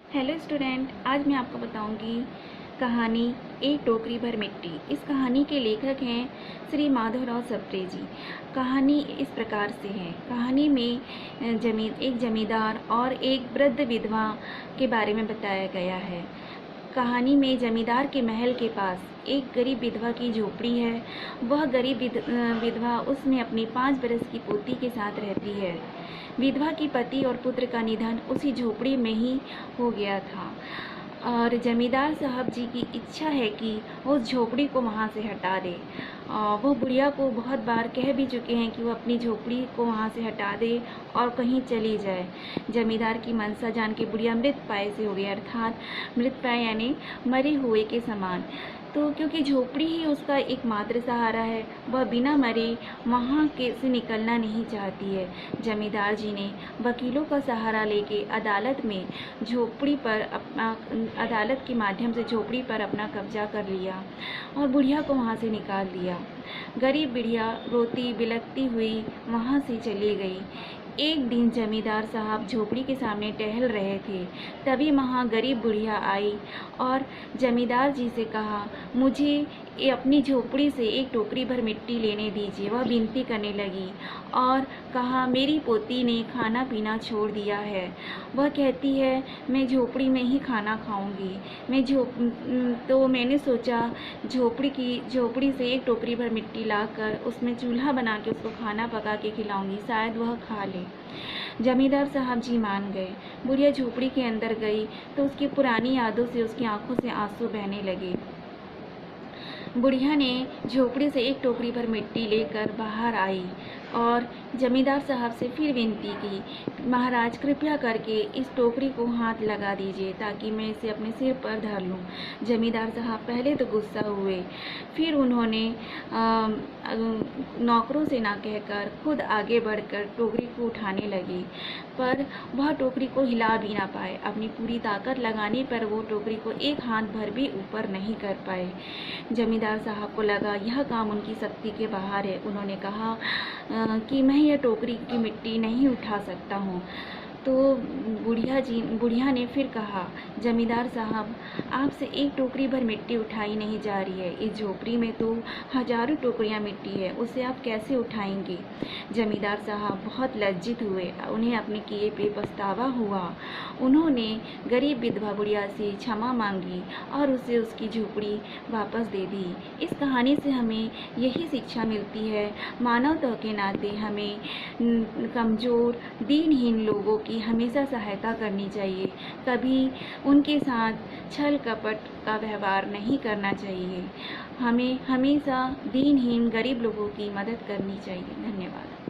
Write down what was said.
Hello student, आज मैं आपको बताऊंगी कहानी एक टोकरी भर मिट्टी। इस कहानी के लेखक हैं श्री माधवराव सप्रे जी। कहानी इस प्रकार से है। कहानी में एक जमींदार और एक वृद्ध विधवा के बारे में बताया गया है। कहानी में जमींदार के महल के पास एक गरीब विधवा की झोपड़ी है। वह गरीब विधवा उसमें अपनी 5 बरस की पोती के साथ रहती है। विधवा की पति और पुत्र का निधन उसी झोपड़ी में ही हो गया था और जमींदार साहब जी की इच्छा है कि वो उस झोपड़ी को वहाँ से हटा दे। वो बुढ़िया को बहुत बार कह भी चुके हैं कि वो अपनी झोपड़ी को वहाँ से हटा दे और कहीं चली जाए। जमींदार की मनसा जान के बुढ़िया मृतप्राय से हो गई, अर्थात मृतप्राय यानी मरे हुए के समान। तो क्योंकि झोपड़ी ही उसका एकमात्र सहारा है, वह बिना मरे वहाँ के से निकलना नहीं चाहती है। जमींदार जी ने वकीलों का सहारा लेके अदालत के माध्यम से झोपड़ी पर अपना कब्जा कर लिया और बुढ़िया को वहाँ से निकाल दिया। गरीब बुढ़िया रोती बिलखती हुई वहाँ से चली गई। एक दिन जमींदार साहब झोपड़ी के सामने टहल रहे थे, तभी वहाँ गरीब बुढ़िया आई और जमींदार जी से कहा, मुझे अपनी झोपड़ी से एक टोकरी भर मिट्टी लेने दीजिए। वह विनती करने लगी और कहा, मेरी पोती ने खाना पीना छोड़ दिया है। वह कहती है, मैं झोपड़ी में ही खाना खाऊंगी। तो मैंने सोचा झोपड़ी से एक टोकरी भर मिट्टी लाकर उसमें चूल्हा बना के उसको खाना पका के खिलाऊंगी, शायद वह खा ले। जमींदार साहब जी मान गए। बुढ़िया झोपड़ी के अंदर गई तो उसकी पुरानी यादों से उसकी आंखों से आंसू बहने लगे। बुढ़िया ने झोपड़ी से एक टोकरी भर मिट्टी लेकर बाहर आई और जमींदार साहब से फिर विनती की, महाराज कृपया करके इस टोकरी को हाथ लगा दीजिए ताकि मैं इसे अपने सिर पर धर लूं। जमींदार साहब पहले तो गुस्सा हुए, फिर उन्होंने नौकरों से ना कहकर खुद आगे बढ़कर टोकरी को उठाने लगे, पर वह टोकरी को हिला भी ना पाए। अपनी पूरी ताकत लगाने पर वो टोकरी को एक हाथ भर भी ऊपर नहीं कर पाए। जमींदार साहब को लगा यह काम उनकी शक्ति के बाहर है। उन्होंने कहा कि मैं यह टोकरी की मिट्टी नहीं उठा सकता हूँ। तो बुढ़िया ने फिर कहा, जमींदार साहब, आपसे एक टोकरी भर मिट्टी उठाई नहीं जा रही है। इस झोपड़ी में तो हजारों टोकरियां मिट्टी है, उसे आप कैसे उठाएंगे? जमींदार साहब बहुत लज्जित हुए, उन्हें अपने किए पे पछतावा हुआ। उन्होंने गरीब विधवा बुढ़िया से क्षमा मांगी और उसे उसकी झोपड़ी वापस दे दी। इस कहानी से हमें यही शिक्षा मिलती है, मानवता के नाते हमें कमज़ोर दीनहीन लोगों की हमेशा सहायता करनी चाहिए। कभी उनके साथ छल कपट का व्यवहार नहीं करना चाहिए। हमें हमेशा दीनहीन गरीब लोगों की मदद करनी चाहिए। धन्यवाद।